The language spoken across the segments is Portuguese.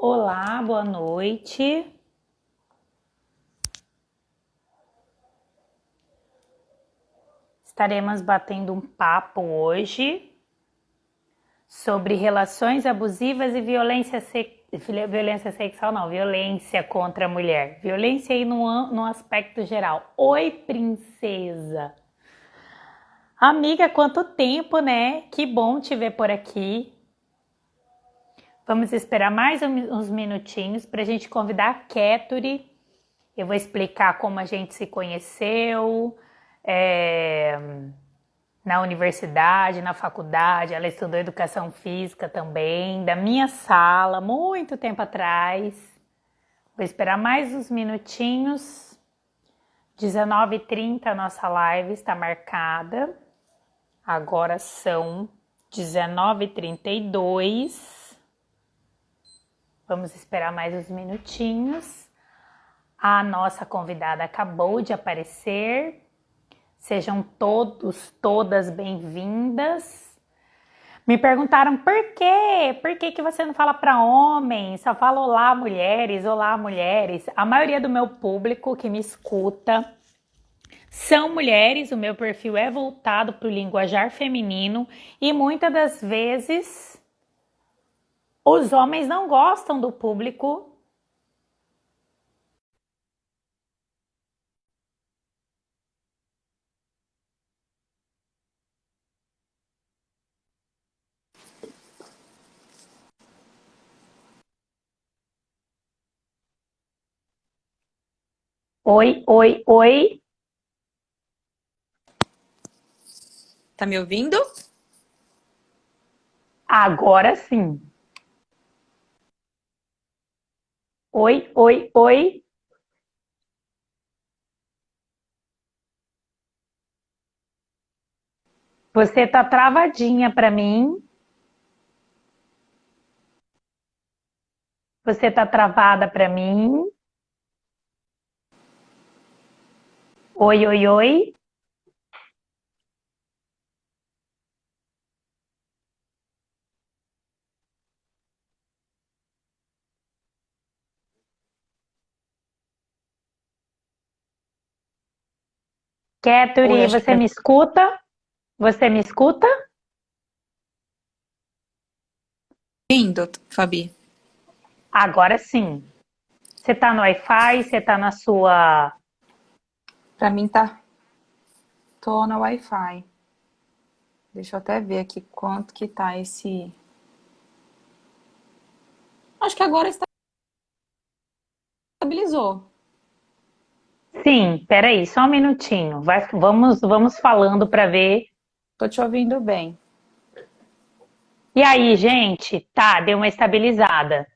Olá, boa noite. Estaremos batendo um papo hoje sobre relações abusivas e violência sexual, não, violência contra a mulher. Violência aí no aspecto geral. Oi, princesa. Amiga, quanto tempo, né? Que bom te ver por aqui. Vamos esperar mais uns minutinhos para a gente convidar a Kéturi. Eu vou explicar como a gente se conheceu, é, na universidade, na faculdade. Ela estudou educação física também, da minha sala, muito tempo atrás. Vou esperar mais uns minutinhos. 19h30 a nossa live está marcada. Agora são 19h32. Vamos esperar mais uns minutinhos. A nossa convidada acabou de aparecer. Sejam todos, todas bem-vindas. Me perguntaram por quê? Por que que você não fala para homens? Só fala olá, mulheres, olá, mulheres. A maioria do meu público que me escuta são mulheres. O meu perfil é voltado para o linguajar feminino e muitas das vezes os homens não gostam do público. Oi, oi, oi. Tá me ouvindo? Agora sim. Oi, oi, oi. Você tá travadinha para mim. Você tá travada para mim. Oi, oi, oi. Oi, Keturi, acho que você me escuta? Você me escuta? ouvindo, Fabi. Agora sim. Você tá no Wi-Fi? Você tá na sua... Pra mim tá. Tô na Wi-Fi. Deixa eu até ver aqui quanto que tá esse. Acho que agora estabilizou. Sim, peraí, só um minutinho. Vamos falando para ver. Tô te ouvindo bem. E aí, gente? Tá, deu uma estabilizada.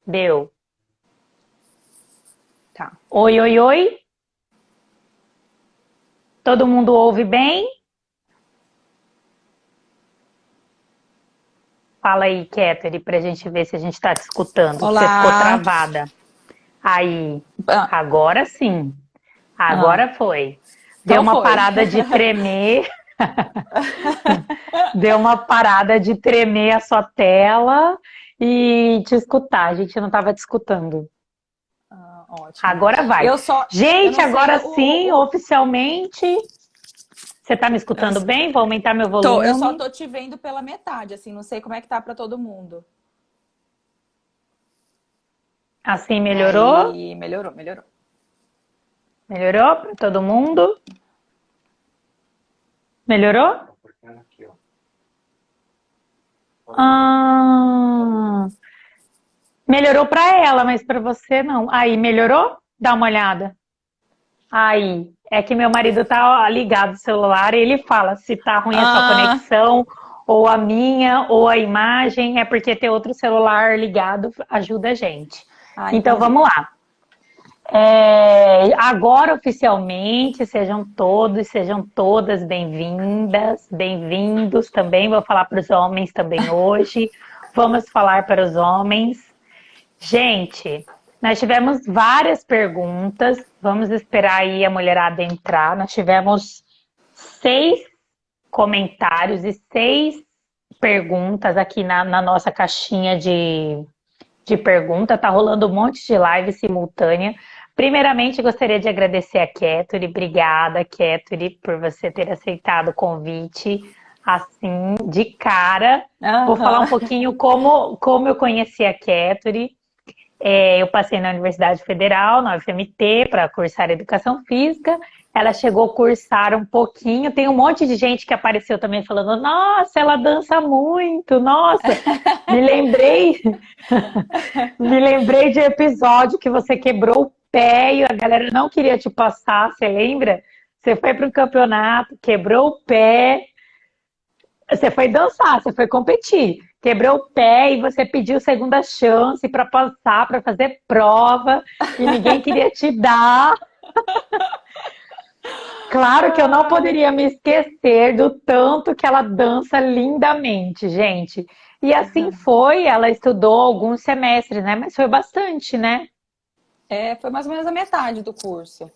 Deu. Tá. Oi, oi, oi. Todo mundo ouve bem? Fala aí, Keturi, pra gente ver se a gente tá te escutando, que você ficou Olá. travada. Aí, Ah, agora sim. ah, Agora foi. Deu então uma foi. parada de tremer. Deu uma parada de tremer a sua tela e te escutar. A gente não estava te escutando. Ótimo. Agora vai. Eu Gente, não sei agora sim, oficialmente. Você está me eu escutando bem? Vou aumentar meu eu só volume. tô te vendo pela metade, assim, não sei como é que tá pra todo mundo. Assim melhorou? Aí, melhorou, melhorou. Melhorou para todo mundo? Melhorou? Ah, melhorou para ela, mas para você não. Aí, melhorou? Dá uma olhada. Aí, é que meu marido tá ligado no celular e ele fala se tá ruim a sua Ah, conexão, ou a minha, ou a imagem, é porque ter outro celular ligado ajuda a gente. Então entendi. vamos lá. Agora oficialmente, sejam todas bem-vindas, bem-vindos também. Vou falar para os homens também hoje. Vamos falar para os homens. Gente, nós tivemos várias perguntas. Vamos esperar aí a mulherada entrar. Nós tivemos 6 comentários e 6 perguntas aqui na nossa caixinha de pergunta, tá rolando um monte de live simultânea. Primeiramente, gostaria de agradecer a Keturi. Obrigada, Keturi, por você ter aceitado o convite assim, de cara. Vou falar um Aham. pouquinho como eu conheci a Keturi. Eu passei na Universidade Federal, na UFMT, para cursar Educação Física. Ela chegou a cursar um pouquinho. Tem um monte de gente que apareceu também falando: Nossa, ela dança muito, nossa. Me lembrei, me lembrei de episódio que você quebrou o pé e a galera não queria te passar, você lembra? Você foi para um campeonato, quebrou o pé, você foi dançar, você foi competir, quebrou o pé e você pediu segunda chance para passar, para fazer prova e ninguém queria te dar. Claro que eu não Ai. poderia me esquecer do tanto que ela dança lindamente, gente. E assim foi, ela estudou alguns semestres, né? Mas foi bastante, né? Foi mais ou menos a metade do curso.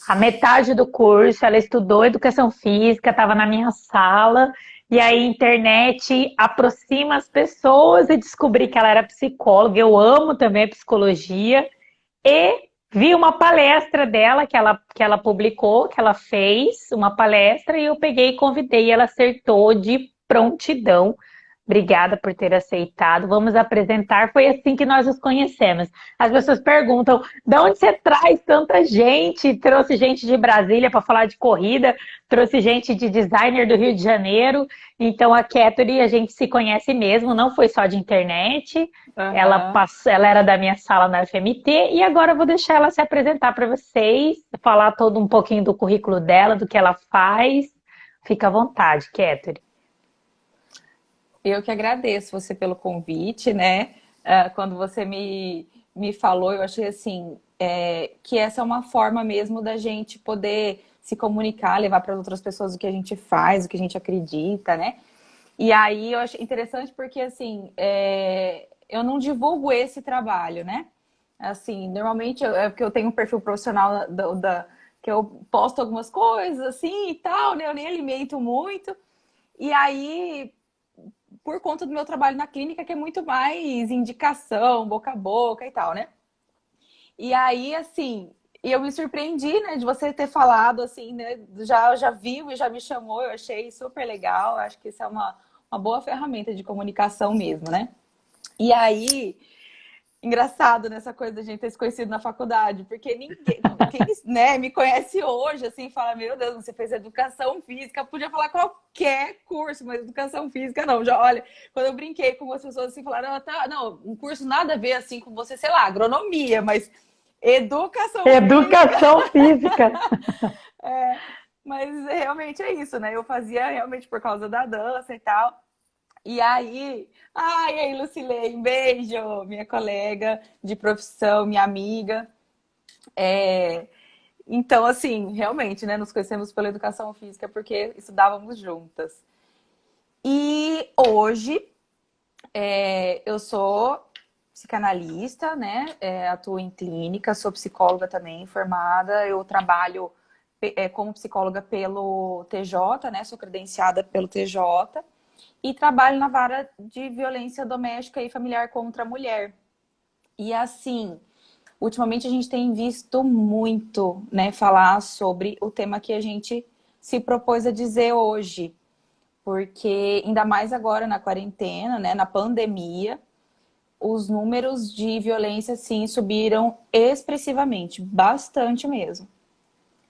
A metade do curso ela estudou educação física, estava na minha sala, e aí a internet aproxima as pessoas e descobri que ela era psicóloga. Eu amo também a psicologia. E vi uma palestra dela que ela publicou, que ela fez uma palestra, e eu peguei e convidei, e ela acertou de prontidão. Obrigada por ter aceitado. Vamos apresentar. Foi assim que nós nos conhecemos. As pessoas perguntam: de onde você traz tanta gente? Trouxe gente de Brasília para falar de corrida, trouxe gente de designer do Rio de Janeiro. Então a Keturi, a gente se conhece mesmo, não foi só de internet. Aham. Ela era da minha sala na FMT e agora eu vou deixar ela se apresentar para vocês, falar todo um pouquinho do currículo dela, do que ela faz. Fica à vontade, Keturi. Eu que agradeço você pelo convite, né? Quando você me falou, eu achei assim, que essa é uma forma mesmo da gente poder se comunicar, levar para outras pessoas o que a gente faz, o que a gente acredita, né? E aí eu achei interessante porque, assim, eu não divulgo esse trabalho, né? Assim, normalmente é porque eu tenho um perfil profissional que eu posto algumas coisas assim e tal, né? Eu nem alimento muito. E aí, por conta do meu trabalho na clínica, que é muito mais indicação, boca a boca e tal, né? E aí, assim, eu me surpreendi, né, de você ter falado, assim, né, já viu e já me chamou, eu achei super legal, acho que isso é uma boa ferramenta de comunicação mesmo, né? E aí, engraçado nessa coisa da gente ter se conhecido na faculdade, porque ninguém, quem, né, me conhece hoje, assim, fala, meu Deus, você fez educação física, podia falar qualquer curso, mas educação física não. Já, olha, quando eu brinquei com as pessoas assim, falaram, tá, não, um curso nada a ver, assim, com você, sei lá, agronomia, mas educação física, Educação física. mas realmente é isso, né? Eu fazia realmente por causa da dança e tal. E aí, Lucilei, um beijo, minha colega de profissão, minha amiga. É, Então, assim, realmente, né, nos conhecemos pela educação física porque estudávamos juntas. E hoje eu sou psicanalista, né? Atuo em clínica, sou psicóloga também, formada. Eu trabalho como psicóloga pelo TJ, né? Sou credenciada pelo TJ e trabalho na vara de violência doméstica e familiar contra a mulher. E assim, ultimamente a gente tem visto muito, né, falar sobre o tema que a gente se propôs a dizer hoje, porque ainda mais agora na quarentena, né, na pandemia, os números de violência sim subiram expressivamente, bastante mesmo.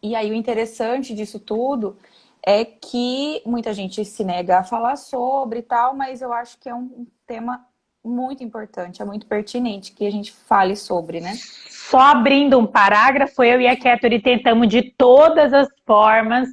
E aí o interessante disso tudo é que muita gente se nega a falar sobre e tal, mas eu acho que é um tema muito importante, é muito pertinente que a gente fale sobre, né? Só abrindo um parágrafo, eu e a Keturi tentamos de todas as formas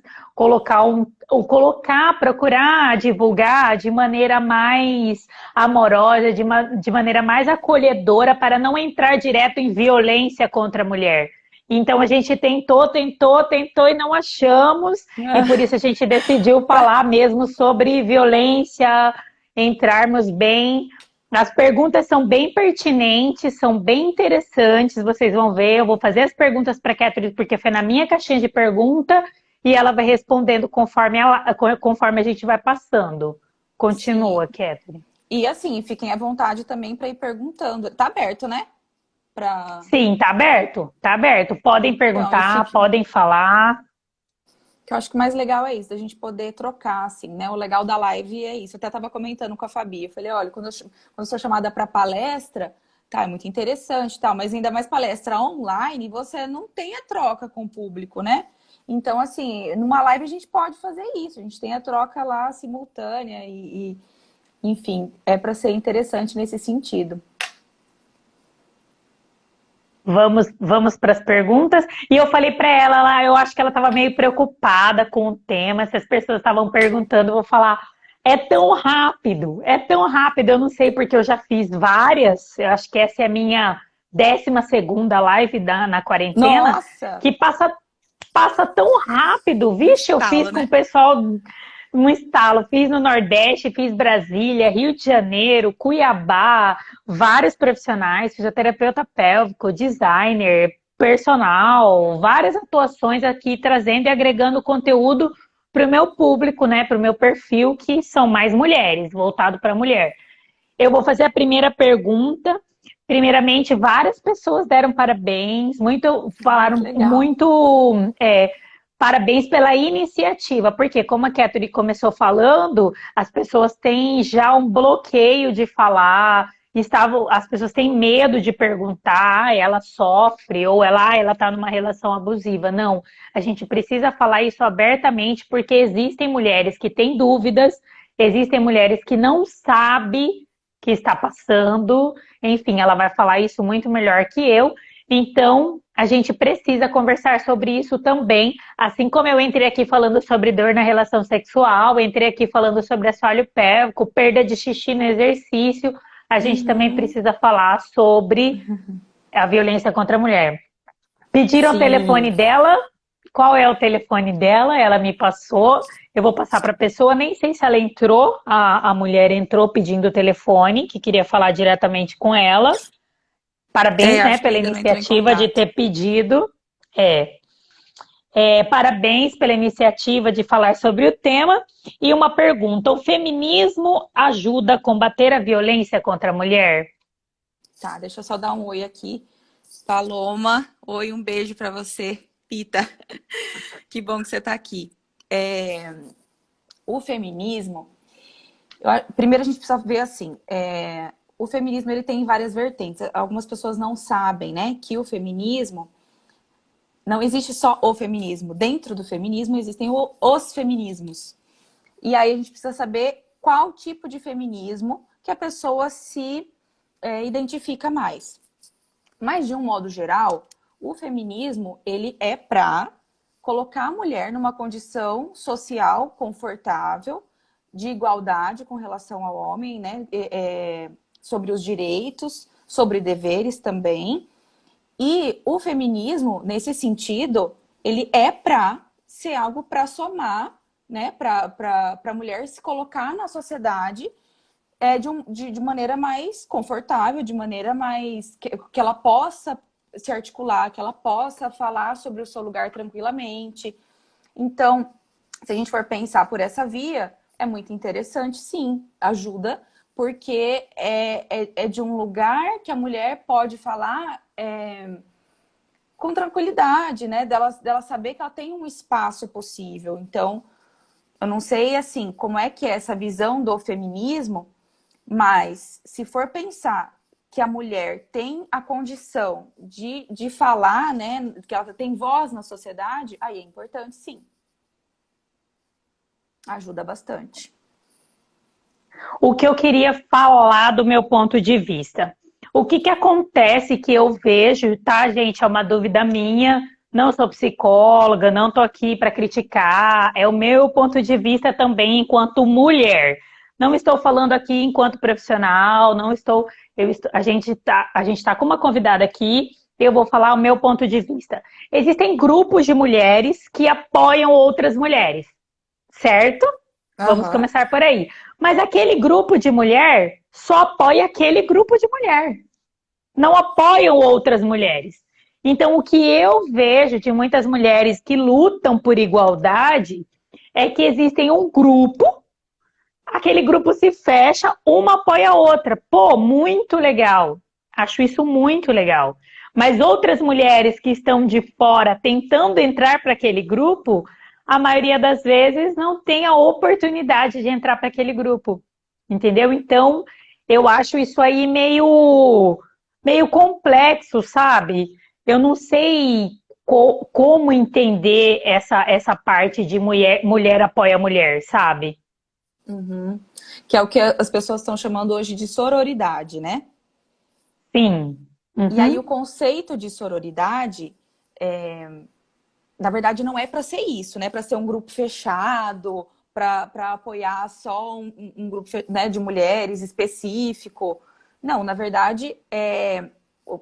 procurar divulgar de maneira mais amorosa, de maneira mais acolhedora, para não entrar direto em violência contra a mulher. Então a gente tentou e não achamos, e por isso a gente decidiu falar mesmo sobre violência, entrarmos bem. As perguntas são bem pertinentes, são bem interessantes, vocês vão ver. Eu vou fazer as perguntas para a Catherine, porque foi na minha caixinha de pergunta, e ela vai respondendo conforme a gente vai passando. Sim. Continua, Catherine. E assim, fiquem à vontade também para ir perguntando. Tá aberto, né? Pra... Sim, tá aberto, tá aberto. Podem Então, e perguntar, fique. podem falar. Que eu acho que o mais legal é isso, da gente poder trocar, assim, né? O legal da live é isso. Eu até tava comentando com a Fabi, eu falei, olha, quando eu sou chamada para palestra, tá, é muito interessante e tal, mas ainda mais palestra online, você não tem a troca com o público, né? Então, assim, numa live a gente pode fazer isso, a gente tem a troca lá simultânea enfim, é para ser interessante nesse sentido. Vamos para as perguntas. E eu falei para ela lá, eu acho que ela estava meio preocupada com o tema. Se as pessoas estavam perguntando, eu vou falar, é tão rápido. Eu não sei porque eu já fiz várias. Eu acho que essa é a minha 12ª live na quarentena, Nossa! que passa tão rápido. Um Vixe, eu fiz estalo, com o né? pessoal um estalo. Fiz no Nordeste, fiz Brasília, Rio de Janeiro, Cuiabá, vários profissionais, fisioterapeuta pélvico, designer, personal, várias atuações aqui trazendo e agregando conteúdo para o meu público, né, para o meu perfil, que são mais mulheres, voltado para mulher. Eu vou fazer a primeira pergunta. Primeiramente, várias pessoas deram parabéns, Ai, que falaram legal. muito parabéns pela iniciativa, porque como a Catherine começou falando, as pessoas têm já um bloqueio de falar, as pessoas têm medo de perguntar, ela sofre, ou ela está numa relação abusiva. Não, a gente precisa falar isso abertamente, porque existem mulheres que têm dúvidas, existem mulheres que não sabem que está passando, enfim, ela vai falar isso muito melhor que eu. Então, a gente precisa conversar sobre isso também. Assim como eu entrei aqui falando sobre dor na relação sexual, entrei aqui falando sobre assoalho pélvico, perda de xixi no exercício, a gente também Uhum. precisa falar sobre a violência contra a mulher. Pediram o telefone Sim. dela. Qual é o telefone dela? Ela me passou. Eu vou passar para a pessoa. Nem sei se ela entrou. A mulher entrou pedindo o telefone, que queria falar diretamente com ela. Parabéns, É, né, acho que pela ainda não entrou em iniciativa de contato. ter pedido. É, parabéns pela iniciativa de falar sobre o tema. E uma pergunta: o feminismo ajuda a combater a violência contra a mulher? Tá, deixa eu só dar um oi aqui. Paloma, oi, um beijo pra você. Pita, que bom que você tá aqui. O feminismo, primeiro a gente precisa ver assim, o feminismo ele tem várias vertentes. Algumas pessoas não sabem, né, que o feminismo não existe só o feminismo. Dentro do feminismo existem os feminismos. E aí a gente precisa saber qual tipo de feminismo que a pessoa se identifica mais. Mas, de um modo geral, o feminismo ele é para colocar a mulher numa condição social confortável, de igualdade com relação ao homem, né? Sobre os direitos, sobre deveres também. E o feminismo, nesse sentido, ele é para ser algo para somar, né? Para a mulher se colocar na sociedade de maneira mais confortável, de maneira mais que ela possa se articular, que ela possa falar sobre o seu lugar tranquilamente. Então, se a gente for pensar por essa via, é muito interessante, sim, ajuda, porque é de um lugar que a mulher pode falar com tranquilidade, né? Dela saber que ela tem um espaço possível. Então, eu não sei, assim, como é que é essa visão do feminismo, mas se for pensar que a mulher tem a condição de falar, né, que ela tem voz na sociedade, aí é importante, sim. Ajuda bastante. O que eu queria falar do meu ponto de vista. O que, que acontece que eu vejo, tá, gente? É uma dúvida minha. Não sou psicóloga, não tô aqui para criticar. É o meu ponto de vista também enquanto mulher. Não estou falando aqui enquanto profissional, não estou. A gente tá com uma convidada aqui. Eu vou falar o meu ponto de vista. Existem grupos de mulheres que apoiam outras mulheres, certo? Vamos Aham. começar por aí. Mas aquele grupo de mulher só apoia aquele grupo de mulher. Não apoiam outras mulheres. Então, o que eu vejo de muitas mulheres que lutam por igualdade é que existem um grupo aquele grupo se fecha, uma apoia a outra. Pô, muito legal. Acho isso muito legal. Mas outras mulheres que estão de fora tentando entrar para aquele grupo, a maioria das vezes não tem a oportunidade de entrar para aquele grupo. Entendeu? Então, eu acho isso aí meio complexo, sabe? Eu não sei como entender essa parte de mulher apoia mulher, sabe? Uhum. Que é o que as pessoas estão chamando hoje de sororidade, né? Sim. E aí o Uhum. conceito de sororidade, na verdade, não é para ser isso, né? Para ser um grupo fechado, para apoiar só um grupo, né, de mulheres específico. Não, na verdade,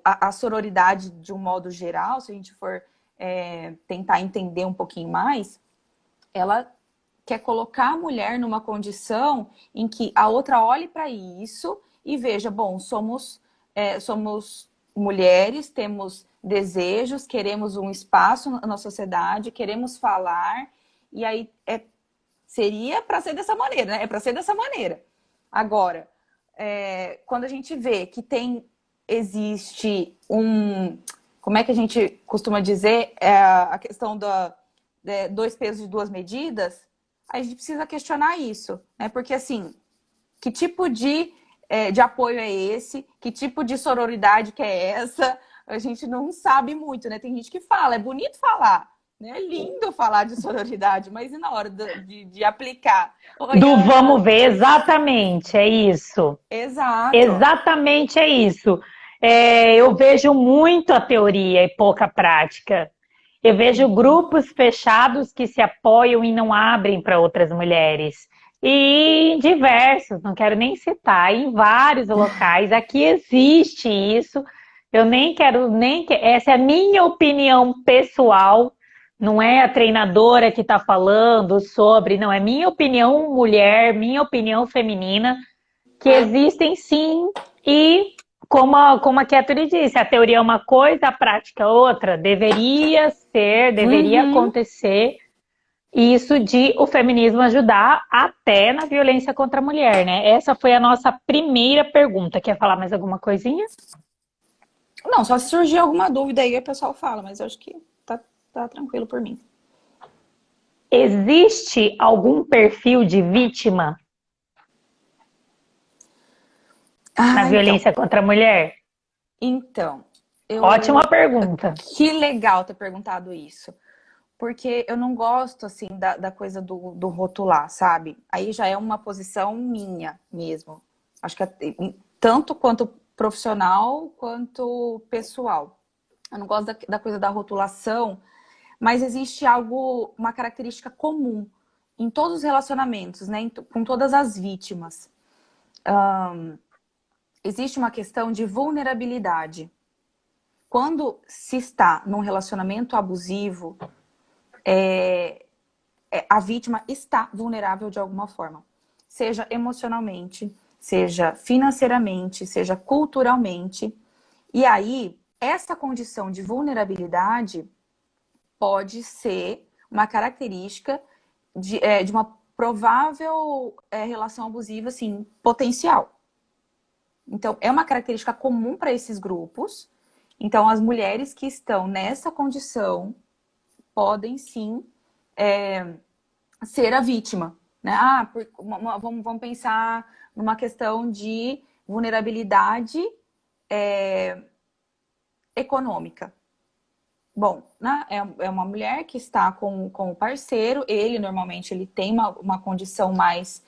a sororidade, de um modo geral, se a gente for tentar entender um pouquinho mais, ela quer colocar a mulher numa condição em que a outra olhe para isso e veja, bom, somos mulheres, temos desejos, queremos um espaço na sociedade, queremos falar, e aí seria para ser dessa maneira, né? É para ser dessa maneira. Agora, quando a gente vê que existe como é que a gente costuma dizer, a questão dois pesos e duas medidas, a gente precisa questionar isso, né? Porque assim, que tipo de apoio é esse? Que tipo de sororidade que é essa? A gente não sabe muito, né? Tem gente que fala, é bonito falar, né? É lindo falar de sororidade, mas e na hora de aplicar? Oi, Do vamos Ana. ver, exatamente, é isso. Exato. Exatamente é isso. Eu vejo muito a teoria e pouca prática. Eu vejo grupos fechados que se apoiam e não abrem para outras mulheres. E em diversos, não quero nem citar, em vários locais. Aqui existe isso. Eu nem quero, essa é a minha opinião pessoal. Não é a treinadora que está falando sobre, não, é minha opinião mulher, minha opinião feminina, que existem sim, e como a Catherine disse, a teoria é uma coisa, a prática é outra. Deveria ser, deveria Uhum. acontecer isso de o feminismo ajudar até na violência contra a mulher, né? Essa foi a nossa primeira pergunta. Quer falar mais alguma coisinha? Não, só se surgir alguma dúvida aí, o pessoal fala, mas eu acho que tá tranquilo por mim. Existe algum perfil de vítima na Ah, então. violência contra a mulher? Então, Ótima eu. pergunta. Que legal ter perguntado isso. Porque eu não gosto, assim, da coisa do rotular, sabe? Aí já é uma posição minha mesmo. Acho que tanto quanto profissional quanto pessoal. Eu não gosto da coisa da rotulação, mas existe algo, uma característica comum em todos os relacionamentos, né? Com todas as vítimas. Existe uma questão de vulnerabilidade. Quando se está num relacionamento abusivo, a vítima está vulnerável de alguma forma. Seja emocionalmente, seja financeiramente, seja culturalmente. E aí, essa condição de vulnerabilidade pode ser uma característica de uma provável relação abusiva, assim, potencial. Então, é uma característica comum para esses grupos. Então, as mulheres que estão nessa condição podem sim ser a vítima. Né? Vamos pensar numa questão de vulnerabilidade econômica. Bom, né? É uma mulher que está com o parceiro, ele normalmente ele tem uma condição mais.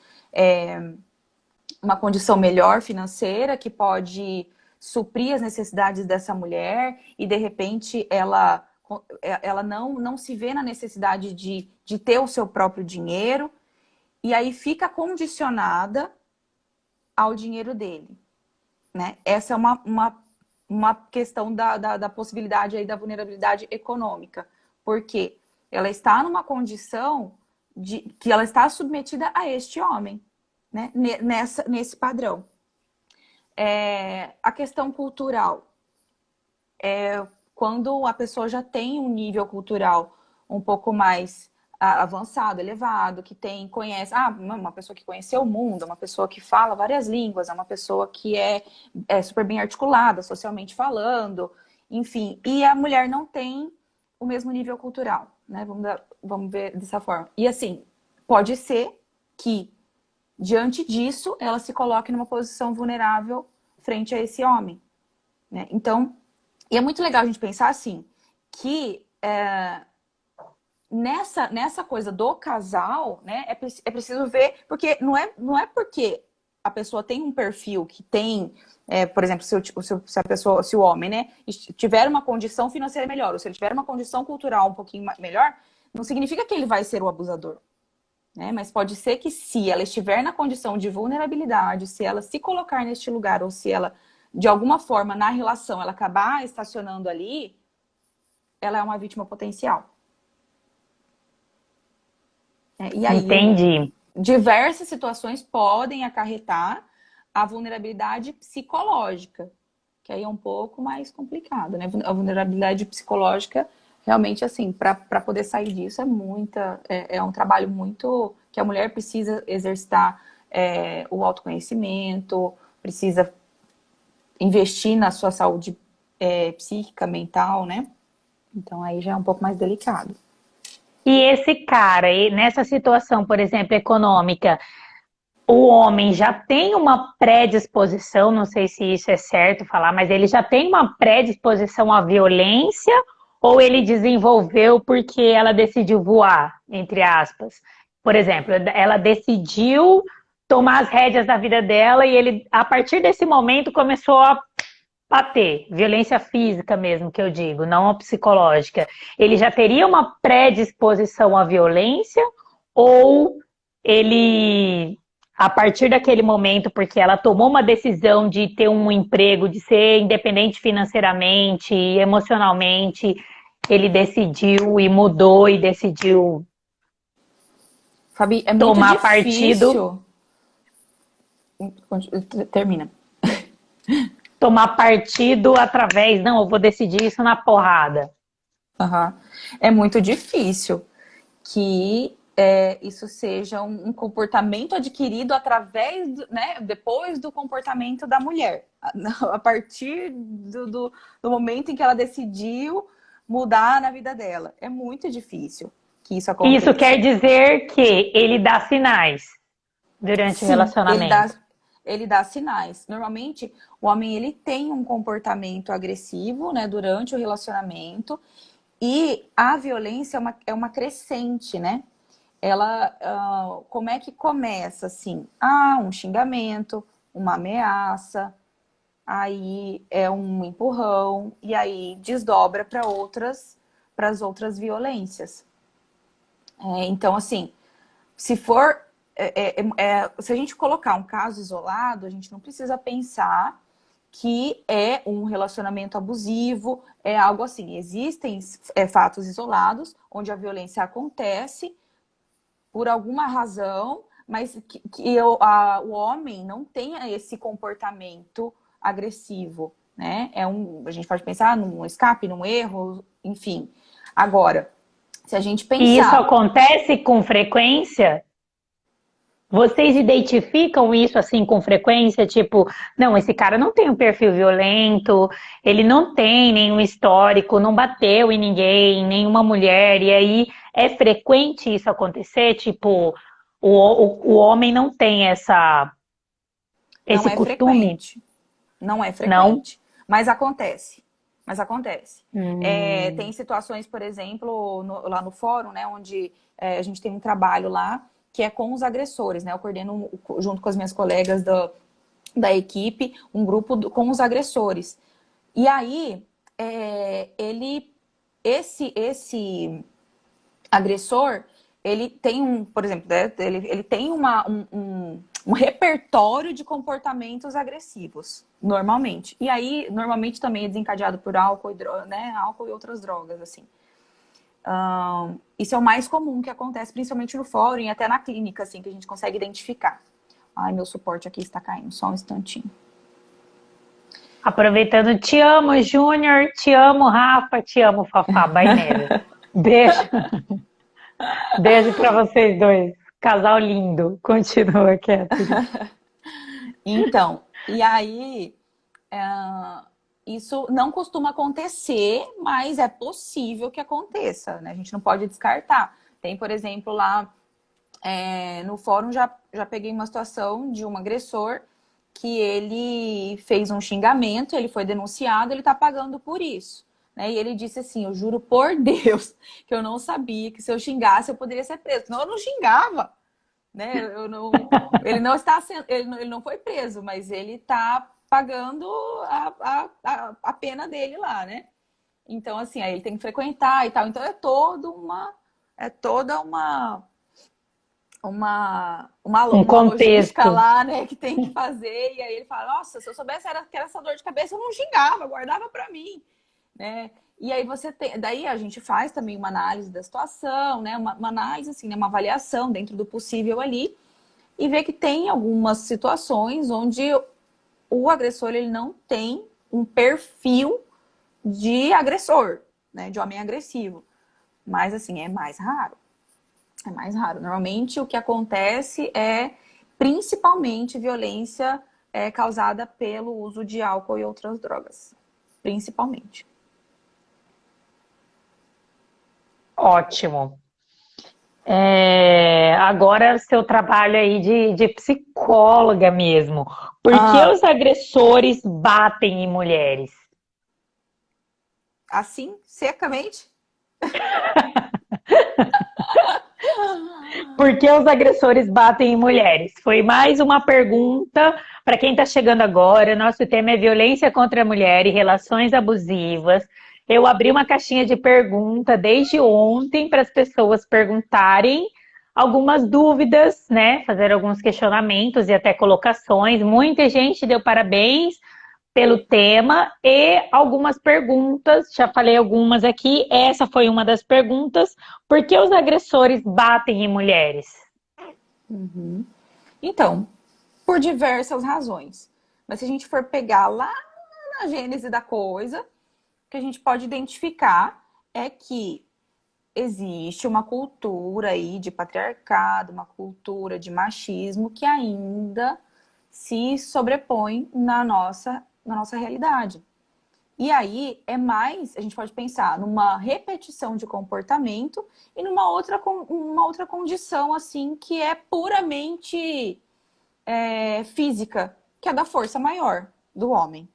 Uma condição melhor financeira que pode suprir as necessidades dessa mulher e de repente ela não se vê na necessidade de ter o seu próprio dinheiro e aí fica condicionada ao dinheiro dele, né? Essa é uma questão da possibilidade aí da vulnerabilidade econômica, porque ela está numa condição de que ela está submetida a este homem, né? Nesse padrão. A questão cultural. Quando a pessoa já tem um nível cultural um pouco mais avançado, elevado, que conhece, uma pessoa que conheceu o mundo, uma pessoa que fala várias línguas, é uma pessoa que é super bem articulada, socialmente falando, enfim. E a mulher não tem o mesmo nível cultural, né? Vamos ver dessa forma. E assim, pode ser que, diante disso, ela se coloque numa posição vulnerável frente a esse homem, né? Então, e é muito legal a gente pensar assim, que nessa coisa do casal, né, é preciso ver, porque não é porque a pessoa tem um perfil que tem, por exemplo, se o homem, né, tiver uma condição financeira melhor, ou se ele tiver uma condição cultural um pouquinho melhor, não significa que ele vai ser o abusador, né? Mas pode ser que, se ela estiver na condição de vulnerabilidade, se ela se colocar neste lugar, ou se ela, de alguma forma, na relação, ela acabar estacionando ali, ela é uma vítima potencial. E aí, Entendi. diversas situações podem acarretar a vulnerabilidade psicológica, que aí é um pouco mais complicado, né? A vulnerabilidade psicológica, realmente, assim, para poder sair disso é um trabalho muito que a mulher precisa exercitar, o autoconhecimento, precisa investir na sua saúde psíquica, mental, né? Então aí já é um pouco mais delicado. E esse cara, nessa situação, por exemplo, econômica, o homem já tem uma predisposição, não sei se isso é certo falar, mas ele já tem uma predisposição à violência, ou ele desenvolveu porque ela decidiu voar, entre aspas? Por exemplo, ela decidiu tomar as rédeas da vida dela e ele, a partir desse momento, começou a bater, violência física mesmo, que eu digo, não a psicológica. Ele já teria uma predisposição à violência, ou ele, a partir daquele momento, porque ela tomou uma decisão de ter um emprego, de ser independente financeiramente e emocionalmente, ele decidiu e mudou e decidiu Fabi, é muito tomar partido, difícil. Termina. tomar partido através, não, eu vou decidir isso na porrada. Uhum. É muito difícil que isso seja um comportamento adquirido através, né, depois do comportamento da mulher. A partir do momento em que ela decidiu mudar na vida dela. É muito difícil que isso Isso quer aconteça. dizer que ele dá sinais durante o Sim, relacionamento. ele dá sinais. Normalmente, o homem ele tem um comportamento agressivo, né, durante o relacionamento, e a violência é uma crescente, né? Ela, como é que começa assim? Um xingamento, uma ameaça, aí é um empurrão, e aí desdobra para as outras violências. Então, assim, se for se a gente colocar um caso isolado, a gente não precisa pensar que é um relacionamento abusivo, é algo assim. Existem fatos isolados onde a violência acontece por alguma razão, mas o homem não tenha esse comportamento agressivo, né? A gente pode pensar num escape, num erro, enfim. Agora, se a gente E isso pensar... acontece com frequência? Vocês identificam isso assim com frequência? Tipo, não, esse cara não tem um perfil violento, ele não tem nenhum histórico, não bateu em ninguém, nenhuma mulher, e aí é frequente isso acontecer? Tipo, o homem não tem Não esse é costume? frequente. Não é Não? frequente. Mas acontece. Mas acontece. Tem Hum. situações, por exemplo, lá no fórum, né, onde a gente tem um trabalho lá que é com os agressores, né? Eu coordeno junto com as minhas colegas da equipe um grupo com os agressores. E aí, esse agressor, ele tem por exemplo, né, ele tem um repertório de comportamentos agressivos, normalmente. E aí, normalmente também é desencadeado por álcool, né, álcool e outras drogas, assim. Isso é o mais comum que acontece, principalmente no fórum e até na clínica, assim, que a gente consegue identificar. Ai, meu suporte aqui está caindo, só um instantinho. Aproveitando, te amo, Júnior, te amo, Rafa, te amo, Fafá, Baineira. Beijo. Beijo pra vocês dois. Casal lindo. Continua, Catherine. Então, e aí, é, isso não costuma acontecer, mas é possível que aconteça, né? A gente não pode descartar. Tem, por exemplo, lá no fórum já peguei uma situação de um agressor que ele fez um xingamento, ele foi denunciado, ele está pagando por isso. Né? E ele disse assim, eu juro por Deus que eu não sabia que se eu xingasse eu poderia ser preso. Não, eu não xingava. Né? Eu não, ele não está sendo, ele não foi preso, mas ele está pagando a pena dele lá, né? Então, assim, aí ele tem que frequentar e tal. Então é toda Um uma logística contexto. lá, né, que tem que fazer. E aí ele fala, nossa, se eu soubesse que era essa dor de cabeça, eu não xingava, guardava para mim, né? E aí você tem, daí a gente faz também uma análise da situação, né? Uma análise, assim, né? Uma avaliação dentro do possível ali e vê que tem algumas situações onde o agressor ele não tem um perfil de agressor, né? De homem agressivo. Mas assim, é mais raro. É mais raro. Normalmente o que acontece é principalmente violência causada pelo uso de álcool e outras drogas. Principalmente. Ótimo. Agora, seu trabalho aí de psicóloga mesmo. Por que Ah, os agressores batem em mulheres? assim, secamente. Por que os agressores batem em mulheres? Foi mais uma pergunta para quem está chegando agora. Nosso tema é violência contra a mulher e relações abusivas. Eu abri uma caixinha de pergunta desde ontem para as pessoas perguntarem algumas dúvidas, né? Fazer alguns questionamentos e até colocações. Muita gente deu parabéns pelo tema e algumas perguntas, já falei algumas aqui, essa foi uma das perguntas, por que os agressores batem em mulheres? Uhum. Então, por diversas razões. Mas se a gente for pegar lá na gênese da coisa, o que a gente pode identificar é que existe uma cultura aí de patriarcado, uma cultura de machismo que ainda se sobrepõe na nossa realidade. E aí é mais, a gente pode pensar numa repetição de comportamento e uma outra condição assim que é puramente física, que é da força maior do homem.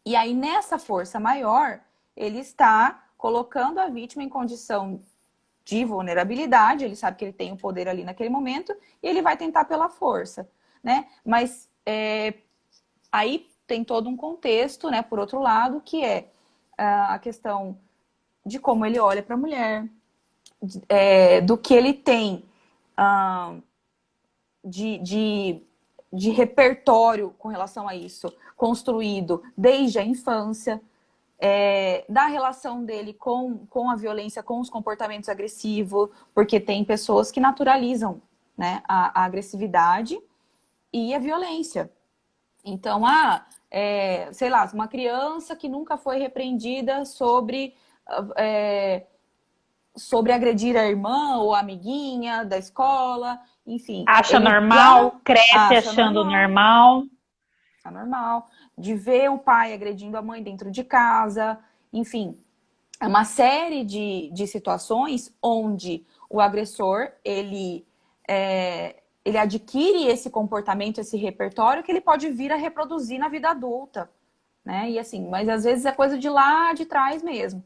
E aí, nessa força maior, ele está colocando a vítima em condição de vulnerabilidade, ele sabe que ele tem o poder ali naquele momento, e ele vai tentar pela força, né? Mas aí tem todo um contexto, né, por outro lado, que é a questão de como ele olha para a mulher, do que ele tem de, de, de repertório com relação a isso, construído desde a infância, da relação dele com a violência, com os comportamentos agressivos, porque tem pessoas que naturalizam, né, a agressividade e a violência. Então, sei lá, uma criança que nunca foi repreendida sobre agredir a irmã ou a amiguinha da escola, enfim, Acha ele lá normal, cresce acha achando normal, normal. tá normal, de ver o pai agredindo a mãe dentro de casa, enfim, é uma série de situações onde o agressor, ele adquire esse comportamento, esse repertório que ele pode vir a reproduzir na vida adulta, né? E assim, mas às vezes é coisa de lá de trás mesmo.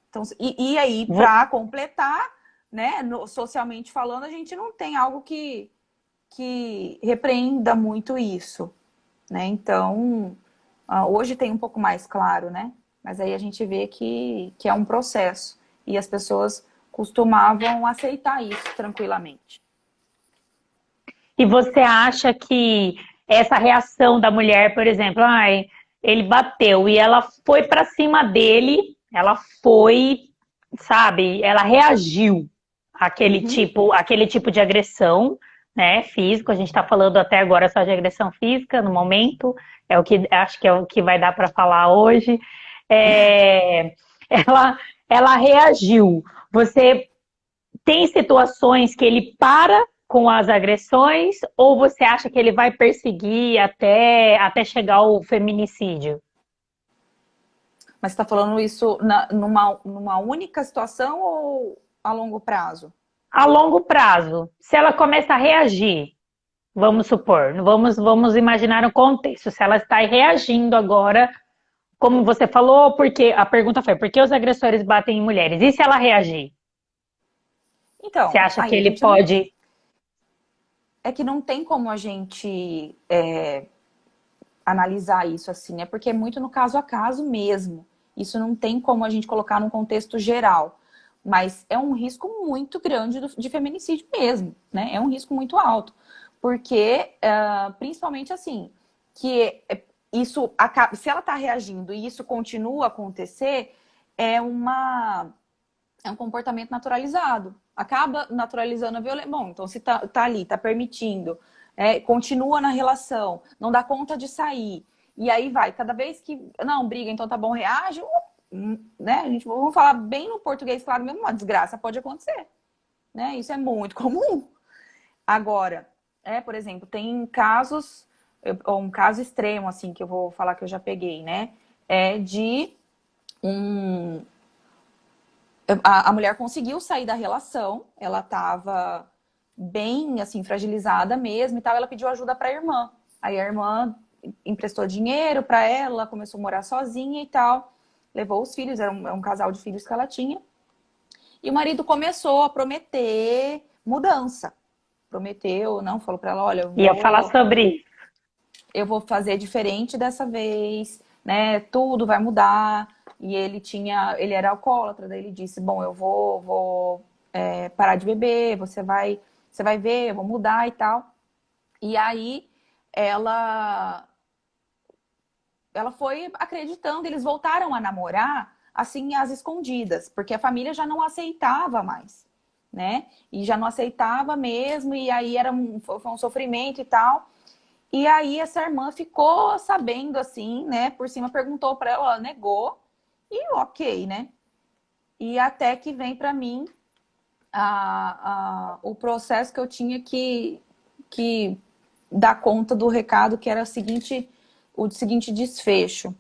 Então, e aí, para completar, né, socialmente falando, a gente não tem algo que repreenda muito isso, né? Então, hoje tem um pouco mais claro, né? Mas aí a gente vê que é um processo. E as pessoas costumavam aceitar isso tranquilamente. E você acha que essa reação da mulher, por exemplo, ai, ele bateu e ela foi para cima dele, ela foi, sabe, ela reagiu Uhum. àquele tipo de agressão, né, físico. A gente está falando até agora só de agressão física no momento, é o que acho que é o que vai dar para falar hoje. É, ela reagiu. Você tem situações que ele para com as agressões ou você acha que ele vai perseguir até chegar ao feminicídio? Mas você está falando isso numa única situação ou a longo prazo? A longo prazo, se ela começa a reagir, vamos supor, vamos imaginar o contexto, se ela está reagindo agora, como você falou, porque a pergunta foi, por que os agressores batem em mulheres? E se ela reagir? Você Então, acha que aí a ele gente não. pode... É que não tem como a gente analisar isso assim, né? Porque é muito no caso a caso mesmo. Isso não tem como a gente colocar num contexto geral. Mas é um risco muito grande de feminicídio mesmo, né? É um risco muito alto. Porque, principalmente assim, que isso acaba, se ela está reagindo e isso continua a acontecer, é é um comportamento naturalizado. Acaba naturalizando a violência. Bom, então se tá ali, tá permitindo, continua na relação, não dá conta de sair. E aí vai, cada vez que. Não, briga, então tá bom, reage. Né? A gente, vamos falar bem no português, claro, mesmo uma desgraça pode acontecer. Né? Isso é muito comum. Agora, por exemplo, tem casos, um caso extremo, assim, que eu vou falar que eu já peguei, né? É de a mulher conseguiu sair da relação, ela estava bem, assim, fragilizada mesmo e tal, ela pediu ajuda para a irmã. Aí a irmã emprestou dinheiro para ela, começou a morar sozinha e tal, levou os filhos, era um casal de filhos que ela tinha. E o marido começou a prometer mudança. Prometeu, não, falou para ela, olha, Ia falar sobre isso. eu vou fazer diferente dessa vez, né? Tudo vai mudar. E ele era alcoólatra, daí ele disse, bom, eu vou parar de beber, você vai ver, eu vou mudar e tal. E aí ela ela foi acreditando, eles voltaram a namorar assim às escondidas, porque a família já não aceitava mais, né? E já não aceitava mesmo, e aí foi um sofrimento e tal. E aí essa irmã ficou sabendo assim, né? Por cima perguntou para ela, ela negou. E ok, né? E até que vem para mim o processo que eu tinha que dar conta do recado, que era o seguinte desfecho.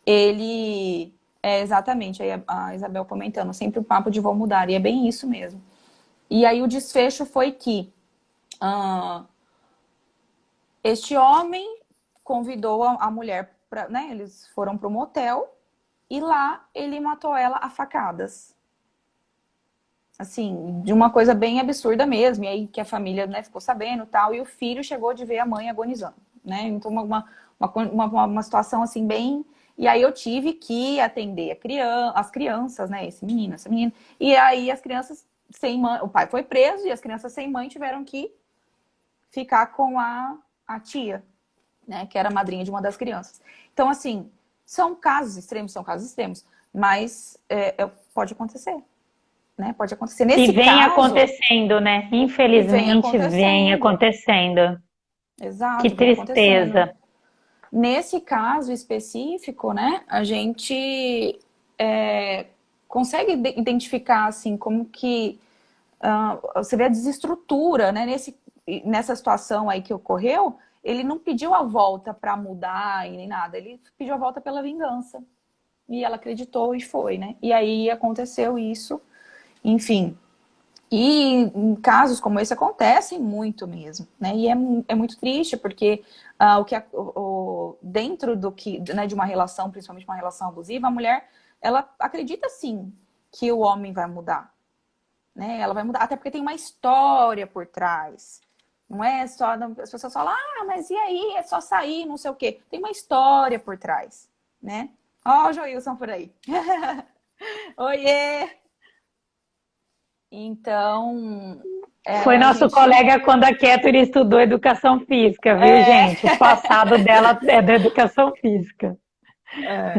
Ele exatamente, aí a Isabel comentando, sempre o papo de vou mudar, e é bem isso mesmo. E aí o desfecho foi que este homem convidou a mulher para, né? Eles foram para o motel e lá ele matou ela a facadas. Assim, de uma coisa bem absurda mesmo. E aí que a família, né, ficou sabendo e tal. E o filho chegou de ver a mãe agonizando, né? Então uma situação assim bem. E aí eu tive que atender as crianças, né? Esse menino, essa menina. E aí as crianças sem mãe, o pai foi preso e as crianças sem mãe tiveram que ficar com a tia, né, que era a madrinha de uma das crianças. Então, assim, são casos extremos, mas pode acontecer, né? Pode acontecer. E Nesse vem caso, acontecendo, né? e vem Infelizmente vem acontecendo. acontecendo. Que Exato, vem acontecendo. tristeza. Nesse caso específico, né, a gente consegue identificar, assim, como que você vê a desestrutura, né? Nessa situação aí que ocorreu, ele não pediu a volta para mudar e nem nada, ele pediu a volta pela vingança. E ela acreditou e foi, né? E aí aconteceu isso, enfim. E em casos como esse acontecem muito mesmo, né? E é muito triste porque dentro do que, né, de uma relação, principalmente uma relação abusiva, a mulher, ela acredita sim que o homem vai mudar, né? Ela vai mudar, até porque tem uma história por trás. Não é só, as pessoas falam, mas e aí? É só sair, não sei o quê. Tem uma história por trás, né? Ó, o Joilson por aí. Oiê! Então, Foi a nosso gente... colega quando a Catherine estudou educação física, viu, É, gente? O passado dela é da educação física. é.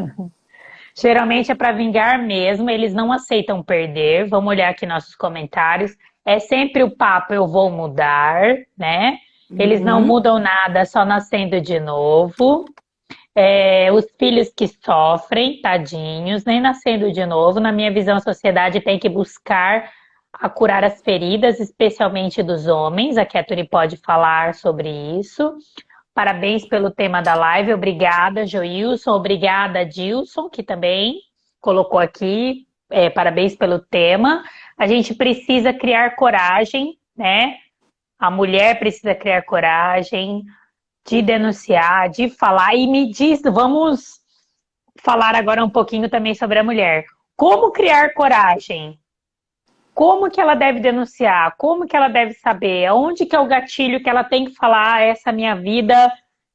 Geralmente é para vingar mesmo, eles não aceitam perder. Vamos olhar aqui nossos comentários. É sempre o papo, eu vou mudar, né? Eles não Uhum. mudam nada, só nascendo de novo. Os filhos que sofrem, tadinhos, nem nascendo de novo. Na minha visão, a sociedade tem que buscar a curar as feridas, especialmente dos homens. A Catherine pode falar sobre isso. Parabéns pelo tema da live. Obrigada, Joilson. Obrigada, Dilson, que também colocou aqui. Parabéns pelo tema. A gente precisa criar coragem, né? A mulher precisa criar coragem de denunciar, de falar. E me diz, vamos falar agora um pouquinho também sobre a mulher. Como criar coragem? Como que ela deve denunciar? Como que ela deve saber? Onde que é o gatilho que ela tem que falar, essa minha vida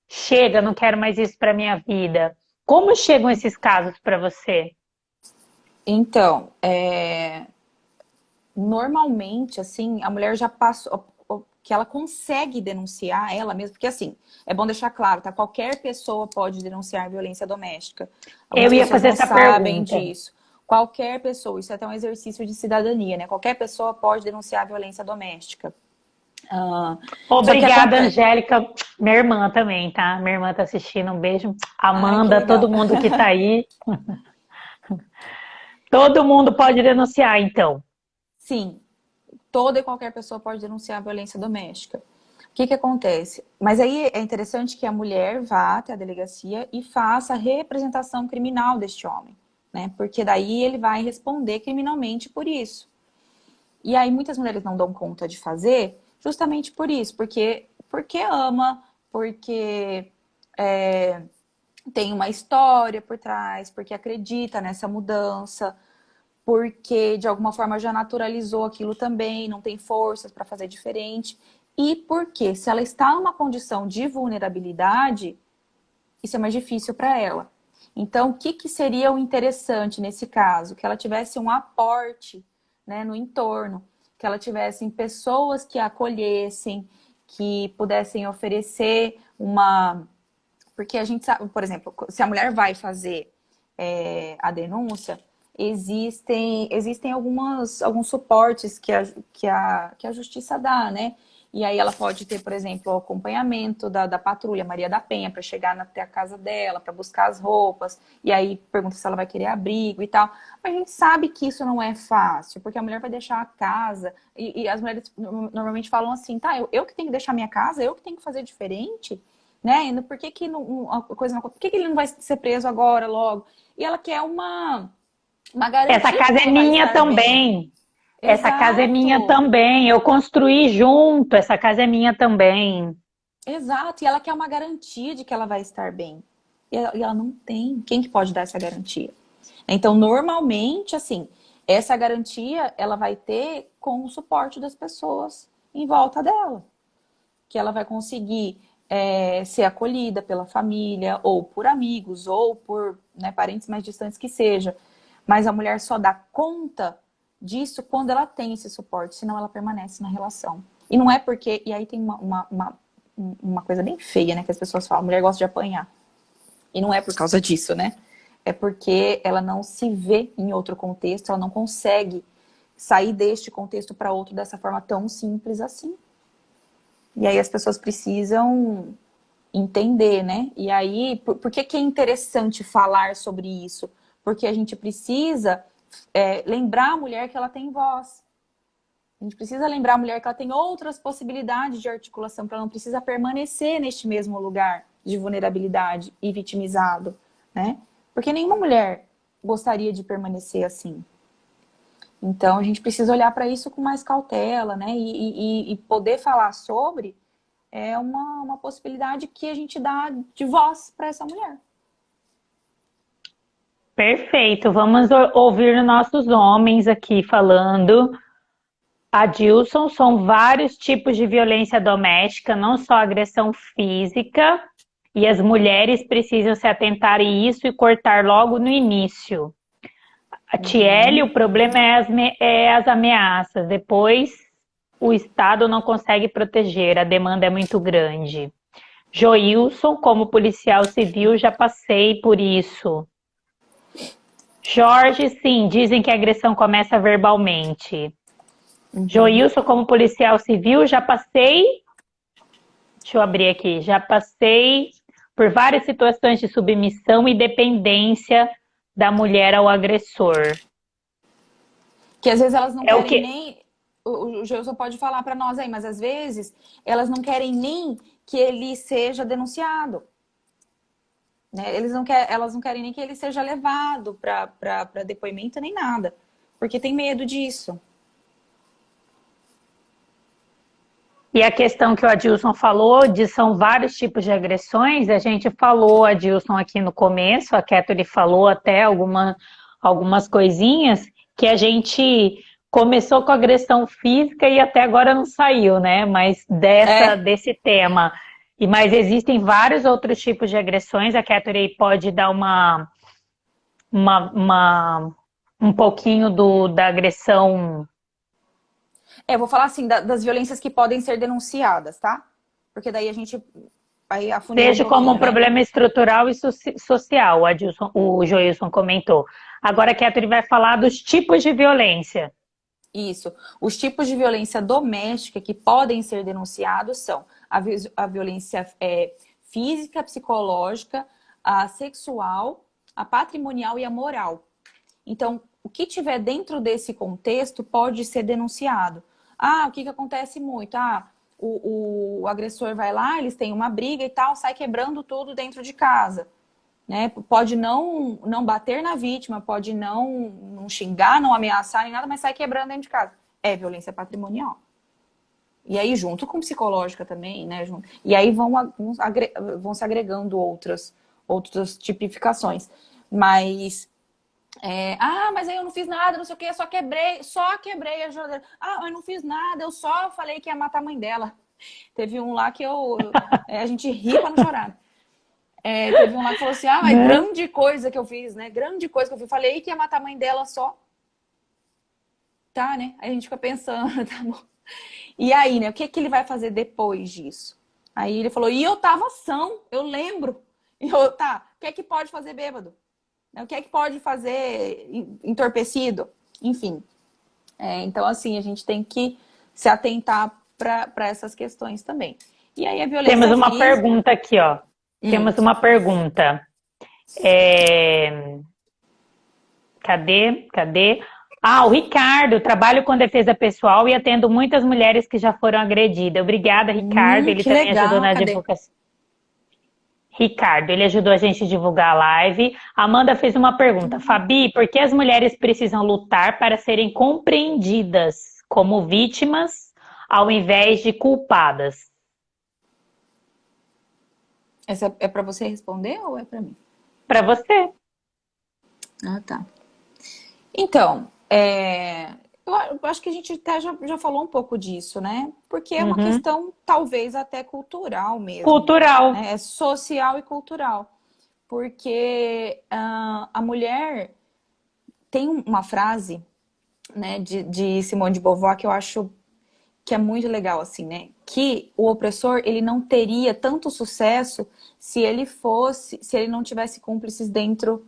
chega, não quero mais isso para minha vida? Como chegam esses casos para você? Então, normalmente, assim, a mulher já passou, que ela consegue denunciar ela mesma, porque assim, é bom deixar claro, tá? Qualquer pessoa pode denunciar violência doméstica. Eu Algumas ia pessoas fazer não essa sabem pergunta. disso. Qualquer pessoa, isso é até um exercício de cidadania, né? Qualquer pessoa pode denunciar violência doméstica. Só que Obrigada, acontece. Angélica. Minha irmã também, tá? Minha irmã tá assistindo. Um beijo. Ai, que Amanda, todo legal. mundo que tá aí. Todo mundo pode denunciar, então. Sim, toda e qualquer pessoa pode denunciar violência doméstica. O que acontece? Mas aí é interessante que a mulher vá até a delegacia e faça a representação criminal deste homem, né? Porque daí ele vai responder criminalmente por isso. E aí muitas mulheres não dão conta de fazer justamente por isso, porque ama, porque tem uma história por trás, porque acredita nessa mudança, porque de alguma forma já naturalizou aquilo também, não tem forças para fazer diferente. E porque se ela está numa condição de vulnerabilidade, isso é mais difícil para ela. Então, o que seria o interessante nesse caso? Que ela tivesse um aporte, né, no entorno, que ela tivesse pessoas que a acolhessem, que pudessem oferecer uma... Porque a gente sabe, por exemplo, se a mulher vai fazer a denúncia, existem alguns suportes que a justiça dá, né? E aí ela pode ter, por exemplo, o acompanhamento da patrulha Maria da Penha para chegar até a casa dela, para buscar as roupas, e aí pergunta se ela vai querer abrigo e tal. Mas a gente sabe que isso não é fácil, porque a mulher vai deixar a casa, e as mulheres normalmente falam assim, tá, eu que tenho que deixar minha casa, eu que tenho que fazer diferente, né? E por que que por que que ele não vai ser preso agora, logo? E ela quer uma Essa garantia de casa que é ela vai minha estar bem. também. Essa casa é minha Exato, também. Eu construí junto. Essa casa é minha também. exato. E ela quer uma garantia de que ela vai estar bem. E ela não tem. Quem que pode dar essa garantia? Então, normalmente, assim, essa garantia ela vai ter com o suporte das pessoas em volta dela. Que ela vai conseguir ser acolhida pela família, ou por amigos, ou por, né, parentes mais distantes que seja. Mas a mulher só dá conta disso quando ela tem esse suporte, senão ela permanece na relação. E não é porque. E aí tem uma coisa bem feia, né? Que as pessoas falam: a mulher gosta de apanhar. E não é por causa disso, né? É porque ela não se vê em outro contexto, ela não consegue sair deste contexto para outro dessa forma tão simples assim. E aí as pessoas precisam entender, né? E aí, por que que é interessante falar sobre isso? Porque a gente precisa lembrar a mulher que ela tem voz. A gente precisa lembrar a mulher que ela tem outras possibilidades de articulação, que ela não precisa permanecer neste mesmo lugar de vulnerabilidade e vitimizado, né? Porque nenhuma mulher gostaria de permanecer assim. Então, a gente precisa olhar para isso com mais cautela, né? E poder falar sobre é uma possibilidade que a gente dá de voz para essa mulher. Perfeito. Vamos ouvir nossos homens aqui falando. Adilson, são vários tipos de violência doméstica, não só agressão física, e as mulheres precisam se atentar a isso e cortar logo no início. A Tiele, o problema é as ameaças. Depois, o Estado não consegue proteger, a demanda é muito grande. Joilson, como policial civil, já passei por isso. Jorge, sim, dizem que a agressão começa verbalmente. Joilson, como policial civil, já passei. Deixa eu abrir aqui. Já passei por várias situações de submissão e dependência da mulher ao agressor. Que às vezes elas não É o querem que. nem. o Gilson pode falar para nós aí, mas às vezes elas não querem nem que ele seja denunciado, né? Elas não querem nem que ele seja levado para depoimento nem nada, porque tem medo disso. E a questão que o Adilson falou de são vários tipos de agressões, a gente falou, Adilson, aqui no começo, a Ketty falou até algumas coisinhas que a gente começou com agressão física e até agora não saiu, né? Mas desse tema. Mas existem vários outros tipos de agressões, a Ketty pode dar um pouquinho da agressão. Eu vou falar assim, das violências que podem ser denunciadas, tá? Porque daí a gente aí afunila Seja como um problema estrutural e social, o Joilson comentou. Agora a Ketty vai falar dos tipos de violência. Isso. Os tipos de violência doméstica que podem ser denunciados são a violência física, psicológica, a sexual, a patrimonial e a moral. Então, o que tiver dentro desse contexto pode ser denunciado. O que acontece muito? O agressor vai lá, eles têm uma briga e tal, sai quebrando tudo dentro de casa. Né? Pode não bater na vítima, pode não xingar, não ameaçar nem nada, mas sai quebrando dentro de casa. É violência patrimonial. E aí, junto com psicológica também, né? E aí vão se agregando outras tipificações. Mas mas aí eu não fiz nada, não sei o que, só quebrei a geladeira. Eu não fiz nada, eu só falei que ia matar a mãe dela. Teve um lá que a gente ri pra não chorar. Teve um lá que falou assim, mas grande coisa que eu fiz, né? Grande coisa que eu fiz. Falei que ia matar a mãe dela só. Tá, né? Aí a gente fica pensando, tá bom. E aí, né? O que ele vai fazer depois disso? Aí ele falou, e eu tava são, eu lembro. E eu, tá, o que é que pode fazer bêbado? O que é que pode fazer entorpecido? Enfim. Então, assim, a gente tem que se atentar para essas questões também. E aí a violência Temos uma física... pergunta aqui, ó. Temos uma pergunta. Cadê? O Ricardo, trabalho com defesa pessoal e atendo muitas mulheres que já foram agredidas. Obrigada, Ricardo. Ele também ajudou na divulgação. Ricardo, ele ajudou a gente a divulgar a live. Amanda fez uma pergunta. Fabi, por que as mulheres precisam lutar para serem compreendidas como vítimas ao invés de culpadas? Essa é para você responder ou é para mim? Para você. Tá. Então, eu acho que a gente até já falou um pouco disso, né? Porque é uma questão, talvez, até cultural mesmo. Cultural. Né? É social e cultural. Porque a mulher tem uma frase, né, de Simone de Beauvoir que eu acho que é muito legal, assim, né? Que o opressor, ele não teria tanto sucesso se ele não tivesse cúmplices dentro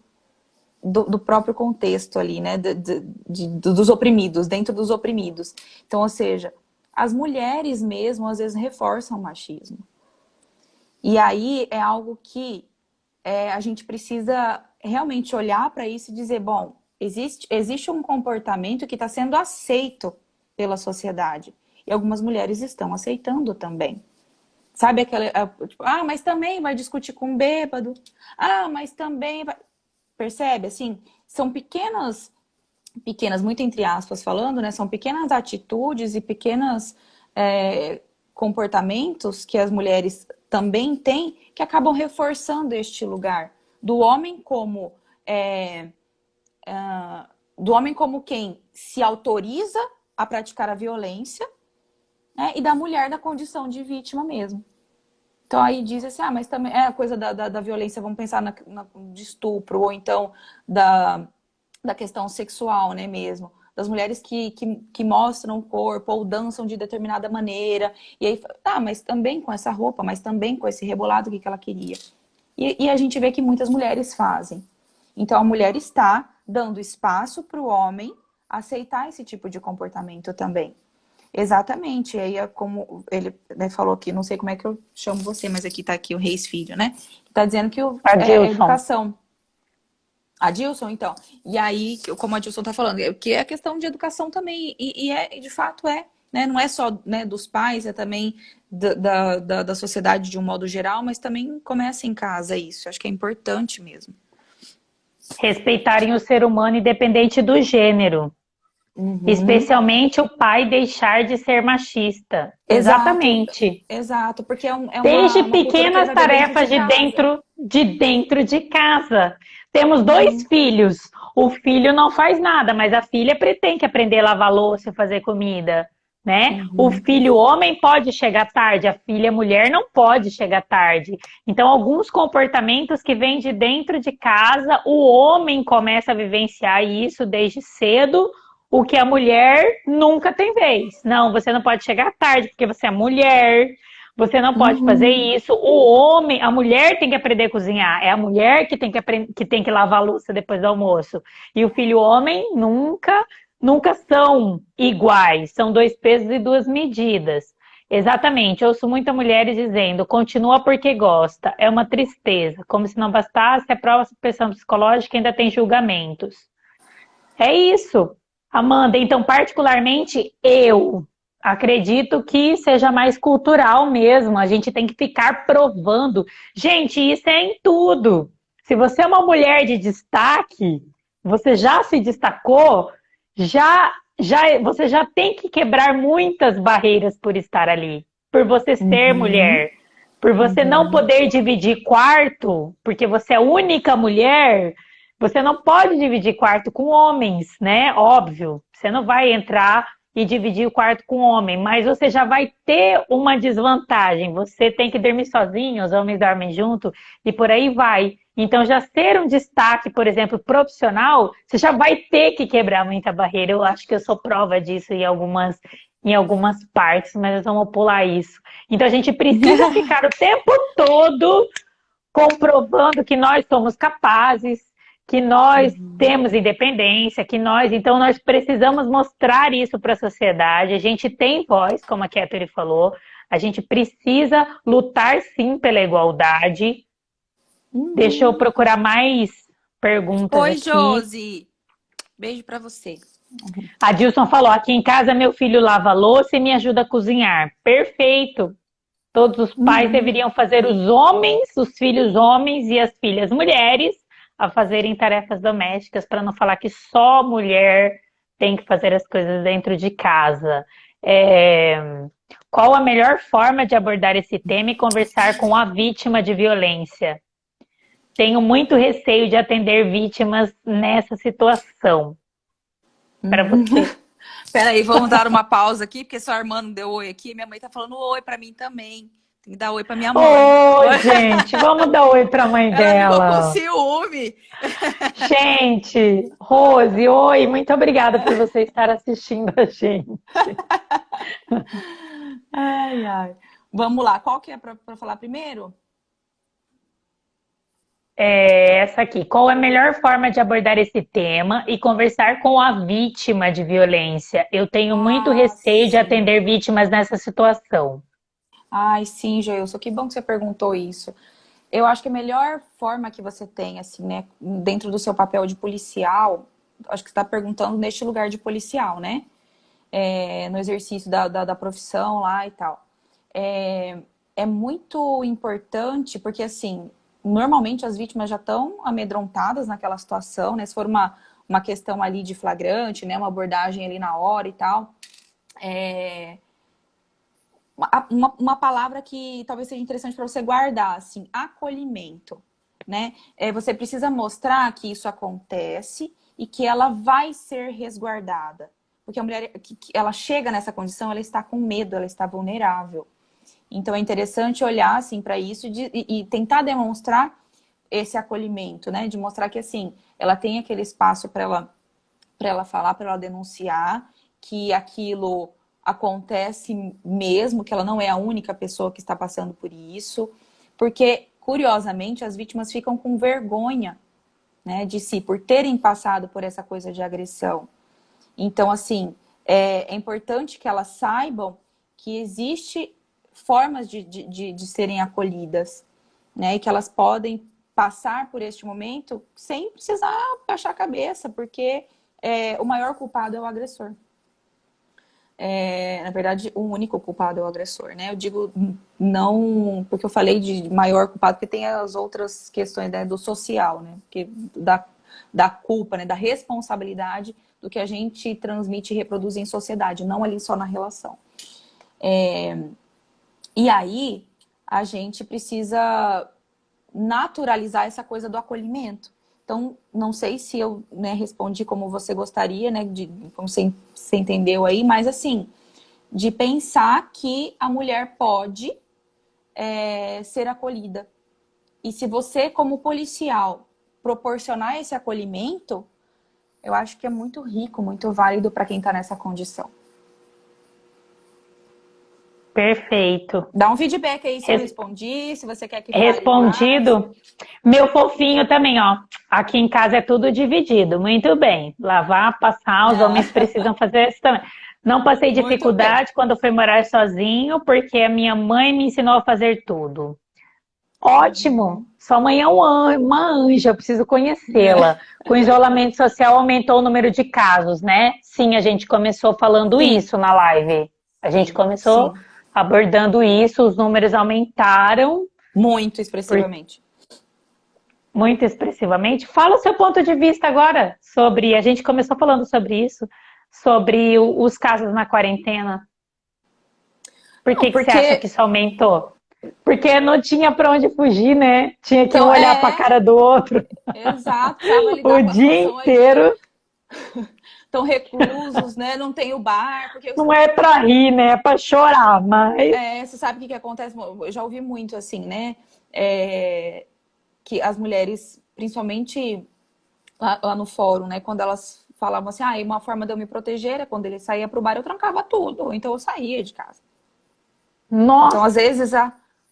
do próprio contexto ali, né? Dos oprimidos, dentro dos oprimidos. Então, ou seja, as mulheres mesmo, às vezes, reforçam o machismo. E aí é algo que a gente precisa realmente olhar para isso e dizer, bom, existe um comportamento que está sendo aceito pela sociedade. E algumas mulheres estão aceitando também. Sabe aquela... Tipo, mas também vai discutir com um bêbado. Mas também vai... Percebe? Assim, são pequenas, muito entre aspas falando, né? São pequenas atitudes e pequenos comportamentos que as mulheres também têm que acabam reforçando este lugar. Do homem como quem se autoriza a praticar a violência, né? E da mulher na condição de vítima mesmo. Então aí diz assim, mas também é a coisa da violência, vamos pensar de estupro, ou então da questão sexual, né, mesmo. Das mulheres que mostram o corpo, ou dançam de determinada maneira, e aí, mas também com essa roupa, mas também com esse rebolado, o que ela queria. E a gente vê que muitas mulheres fazem. Então a mulher está dando espaço para o homem aceitar esse tipo de comportamento também. Exatamente, e aí é como ele falou aqui, não sei como é que eu chamo você, mas aqui tá aqui o Reis Filho, né? Tá dizendo que é educação. Adilson, então. E aí, como a Adilson está falando, que é a questão de educação também, e de fato é, né? Não é só, né, dos pais, é também da sociedade de um modo geral, mas também começa em casa isso. Acho que é importante mesmo. Respeitarem o ser humano independente do gênero. Uhum. Especialmente o pai deixar de ser machista. Exato, Exatamente. exato, porque é Desde uma cultura que ele pequenas vai ver dentro de tarefas casa. de dentro de casa. Temos dois Uhum. filhos. O filho não faz nada, mas a filha tem que aprender a lavar louça e fazer comida, né? O Uhum. filho homem pode chegar tarde, a filha mulher não pode chegar tarde. Então, alguns comportamentos que vêm de dentro de casa, o homem começa a vivenciar isso desde cedo, o que a mulher nunca tem vez. Não, você não pode chegar tarde porque você é mulher. Você não pode fazer Uhum. isso. O homem, a mulher tem que aprender a cozinhar. É a mulher que tem que lavar a louça depois do almoço. E o filho homem nunca são iguais. São dois pesos e duas medidas. Exatamente. Eu ouço muitas mulheres dizendo: continua porque gosta. É uma tristeza. Como se não bastasse, a pressão psicológica ainda tem julgamentos. É isso, Amanda. Então, particularmente, eu acredito que seja mais cultural mesmo. A gente tem que ficar provando. Gente, isso é em tudo. Se você é uma mulher de destaque, você já se destacou, você já tem que quebrar muitas barreiras por estar ali, por você ser Uhum. mulher, por você não Uhum. poder dividir quarto, porque você é a única mulher. Você não pode dividir quarto com homens, né? Óbvio. Você não vai entrar e dividir o quarto com homem, mas você já vai ter uma desvantagem. Você tem que dormir sozinho, os homens dormem junto e por aí vai. Então, já ser um destaque, por exemplo, profissional, você já vai ter que quebrar muita barreira. Eu acho que eu sou prova disso em algumas partes, mas nós vamos pular isso. Então, a gente precisa ficar o tempo todo comprovando que nós somos capazes, que nós Uhum. temos independência, então nós precisamos mostrar isso para a sociedade. A gente tem voz, como a Catherine falou, a gente precisa lutar sim pela igualdade. Deixa eu Uhum. procurar mais perguntas Oi, aqui. Josi. Beijo pra você. A Dilson falou: aqui em casa meu filho lava a louça e me ajuda a cozinhar. Perfeito. Todos os pais Uhum. deveriam fazer os homens, os filhos homens e as filhas mulheres a fazerem tarefas domésticas, para não falar que só mulher tem que fazer as coisas dentro de casa. É... Qual a melhor forma de abordar esse tema e conversar com a vítima de violência? Tenho muito receio de atender vítimas nessa situação. Para Uhum. você. Peraí, vamos dar uma pausa aqui, porque sua irmã não deu oi aqui. Minha mãe tá falando oi pra mim também. Tem que dar oi pra minha mãe. Oi, gente, vamos dar oi para a mãe Ela ficou com dela. ciúme. Gente, Rose, oi, muito obrigada por você estar assistindo a gente. Ai, ai. Vamos lá, qual que é pra falar primeiro? É essa aqui. Qual é a melhor forma de abordar esse tema e conversar com a vítima de violência? Eu tenho muito Ah, receio de sim. atender vítimas nessa situação. Ai, sim, Joilson, que bom que você perguntou isso. Eu acho que a melhor forma que você tem, assim, né, dentro do seu papel de policial, acho que você está perguntando neste lugar de policial, né? No exercício da profissão lá e tal. É, é muito importante, porque assim, normalmente as vítimas já estão amedrontadas naquela situação, né? Se for uma questão ali de flagrante, né? Uma abordagem ali na hora e tal. É, uma palavra que talvez seja interessante para você guardar, assim, acolhimento, né? Você precisa mostrar que isso acontece e que ela vai ser resguardada. Porque a mulher, que ela chega nessa condição, ela está com medo, ela está vulnerável. Então é interessante olhar assim para isso e tentar demonstrar esse acolhimento, né? De mostrar que assim, ela tem aquele espaço para ela falar, para ela denunciar que aquilo acontece mesmo, que ela não é a única pessoa que está passando por isso, porque curiosamente as vítimas ficam com vergonha, né, de si por terem passado por essa coisa de agressão. Então, assim, é importante que elas saibam que existe formas de serem acolhidas, né? E que elas podem passar por este momento sem precisar baixar a cabeça, porque o maior culpado é o agressor. Na verdade, o único culpado é o agressor, né? Eu digo não porque eu falei de maior culpado, porque tem as outras questões, né, do social, né? Porque da culpa, né, da responsabilidade do que a gente transmite e reproduz em sociedade, não ali só na relação. E aí, a gente precisa naturalizar essa coisa do acolhimento. Então, não sei se eu, né, respondi como você gostaria, né, como você entendeu aí, mas assim, de pensar que a mulher pode ser acolhida. E se você, como policial, proporcionar esse acolhimento, eu acho que é muito rico, muito válido para quem está nessa condição. Perfeito. Dá um feedback aí se eu respondi, se você quer que fale Respondido. mais. Meu fofinho também, ó. Aqui em casa é tudo dividido. Muito bem. Lavar, passar, os homens precisam fazer isso também. Não passei dificuldade quando fui morar sozinho, porque a minha mãe me ensinou a fazer tudo. Ótimo! Sua mãe é uma anja, eu preciso conhecê-la. Com o isolamento social aumentou o número de casos, né? Sim, a gente começou falando isso na live. A gente começou abordando isso, os números aumentaram. Muito expressivamente. Muito expressivamente. Fala o seu ponto de vista agora sobre... A gente começou falando sobre isso, sobre os casos na quarentena. Por que você acha que isso aumentou? Porque não tinha para onde fugir, né? Tinha que olhar para a cara do outro. Exato. O dia inteiro. Estão reclusos, né? Não tem o bar. Porque não é para rir, né? É para chorar, mas... Você sabe o que acontece? Eu já ouvi muito assim, né? Que as mulheres, principalmente lá no fórum, né? Quando elas falavam assim, uma forma de eu me proteger é quando ele saía pro bar, eu trancava tudo. Então eu saía de casa. Nossa! Então,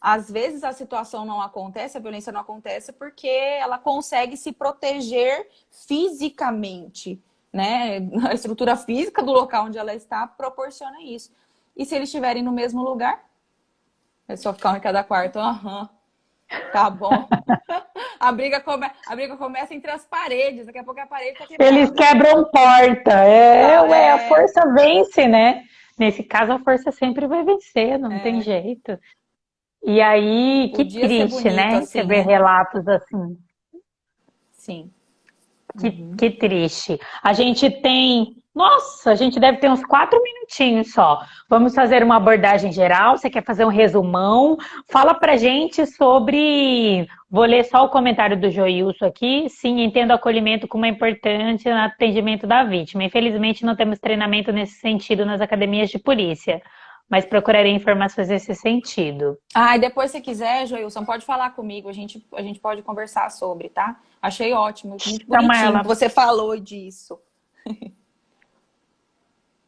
às vezes a situação não acontece, a violência não acontece porque ela consegue se proteger fisicamente, né? A estrutura física do local onde ela está proporciona isso. E se eles estiverem no mesmo lugar? É só ficar um em cada quarto. Tá bom. A briga começa entre as paredes. Daqui a pouco a parede tá quebrada. Eles quebram porta. A força vence, né? Nesse caso, a força sempre vai vencer, não tem jeito. E aí, que triste, né? Assim, você vê relatos assim. Sim. Que triste. A gente tem... Nossa, a gente deve ter uns 4 minutinhos só. Vamos fazer uma abordagem geral? Você quer fazer um resumão? Fala pra gente sobre... Vou ler só o comentário do Joilson aqui. Sim, entendo o acolhimento como é importante no atendimento da vítima. Infelizmente, não temos treinamento nesse sentido nas academias de polícia, mas procurarei informações nesse sentido. E depois, se quiser, Joilson, pode falar comigo. A gente pode conversar sobre, tá? Achei ótimo, muito bonitinho que você falou disso.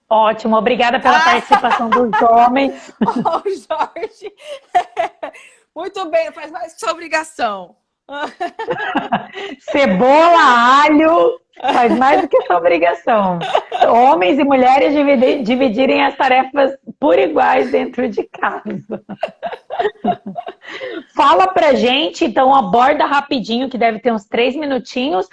Ótimo, obrigada pela participação dos homens. Jorge, muito bem, faz mais que sua obrigação. Cebola, alho, faz mais do que sua obrigação. Homens e mulheres dividirem as tarefas por iguais dentro de casa. Fala pra gente, então aborda rapidinho, que deve ter uns 3 minutinhos,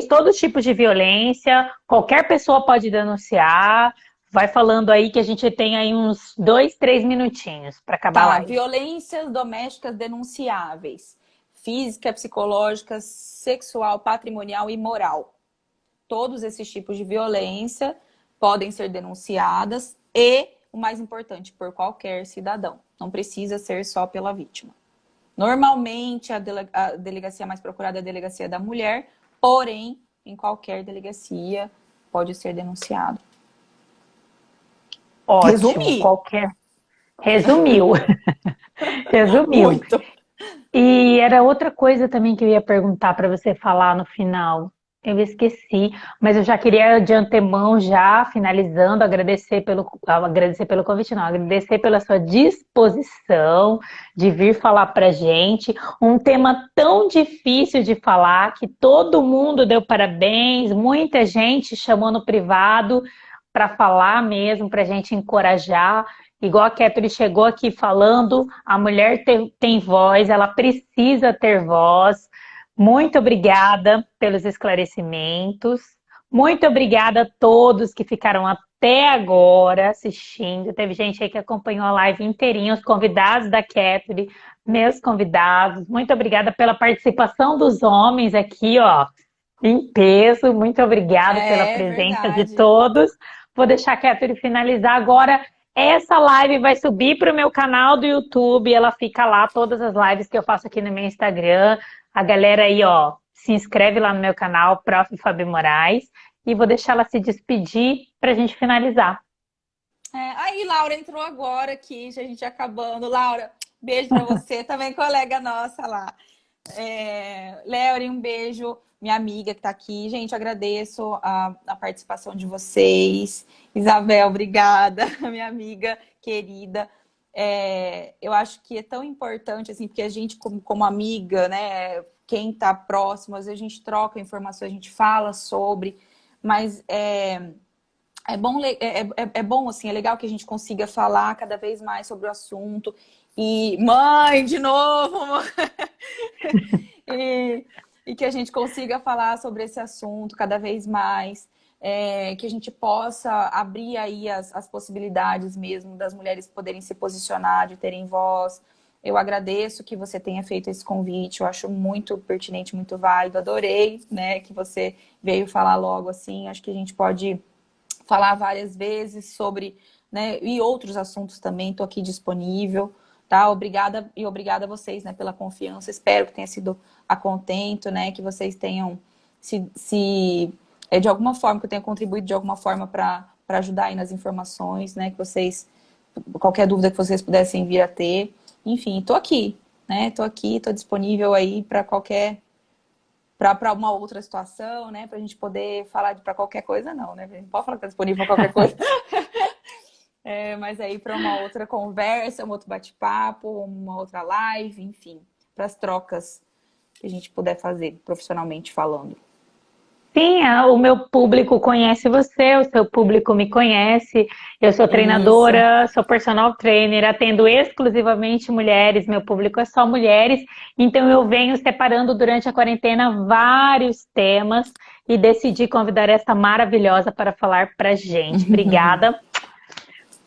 todos os tipos de violência, qualquer pessoa pode denunciar. Vai falando aí que a gente tem aí uns 2, 3 minutinhos para acabar a live. Violências domésticas denunciáveis. Física, psicológica, sexual, patrimonial e moral. Todos esses tipos de violência podem ser denunciadas e, o mais importante, por qualquer cidadão. Não precisa ser só pela vítima. Normalmente, a delegacia mais procurada é a delegacia da mulher, porém, em qualquer delegacia pode ser denunciado. Ótimo, Resumiu. Resumiu. Muito. E era outra coisa também que eu ia perguntar para você falar no final. Eu esqueci, mas eu já queria de antemão, já finalizando, agradecer pelo convite, não, agradecer pela sua disposição de vir falar pra gente. Um tema tão difícil de falar, que todo mundo deu parabéns, muita gente chamou no privado para falar mesmo, pra gente encorajar. Igual a Catherine chegou aqui falando, a mulher tem voz, ela precisa ter voz. Muito obrigada pelos esclarecimentos. Muito obrigada a todos que ficaram até agora assistindo. Teve gente aí que acompanhou a live inteirinha, os convidados da Catherine, meus convidados. Muito obrigada pela participação dos homens aqui, ó, em peso. Muito obrigada pela É presença de verdade. todos. Vou deixar a Catherine finalizar agora. Essa live vai subir para o meu canal do YouTube. Ela fica lá, todas as lives que eu faço aqui no meu Instagram. A galera aí, ó, se inscreve lá no meu canal, Prof. Fabi Moraes, e vou deixar ela se despedir para a gente finalizar. Aí, Laura entrou agora aqui, já a gente acabando. Laura, beijo pra você, também colega nossa lá. Léo, um beijo, minha amiga que tá aqui. Gente, agradeço a participação de vocês. Isabel, obrigada, minha amiga querida. Eu acho que é tão importante, assim, porque a gente, como amiga, né, quem tá próximo, às vezes a gente troca informações, a gente fala sobre, mas é bom, assim, é legal que a gente consiga falar cada vez mais sobre o assunto. E, mãe, de novo! E que a gente consiga falar sobre esse assunto cada vez mais, que a gente possa abrir aí as possibilidades mesmo das mulheres poderem se posicionar, de terem voz. Eu agradeço que você tenha feito esse convite, eu acho muito pertinente, muito válido, adorei, né, que você veio falar logo assim, acho que a gente pode falar várias vezes sobre, né, e outros assuntos também, estou aqui disponível, tá? Obrigada e obrigada a vocês, né, pela confiança. Espero que tenha sido a contento, né, que vocês tenham de alguma forma, que eu tenha contribuído de alguma forma para ajudar aí nas informações, né, que vocês, qualquer dúvida que vocês pudessem vir a ter. Enfim, tô aqui, né, tô aqui, tô disponível aí para para uma outra situação, né? Para a gente poder falar para qualquer coisa, não, né? A gente não pode falar que está disponível para qualquer coisa. Mas aí para uma outra conversa, um outro bate-papo, uma outra live, enfim, para as trocas que a gente puder fazer profissionalmente falando. Sim, o meu público conhece você, o seu público me conhece. Eu sou Isso. treinadora, sou personal trainer, atendo exclusivamente mulheres, meu público é só mulheres. Então eu venho separando durante a quarentena vários temas e decidi convidar essa maravilhosa para falar pra gente. Obrigada.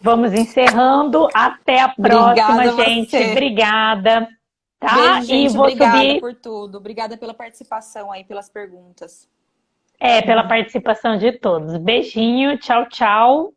Vamos encerrando. Até a próxima, Obrigada a gente. você. Obrigada, tá? Beijo, E gente. vou Obrigada subir, por tudo. Obrigada pela participação aí, pelas perguntas. pela participação de todos. Beijinho, tchau, tchau.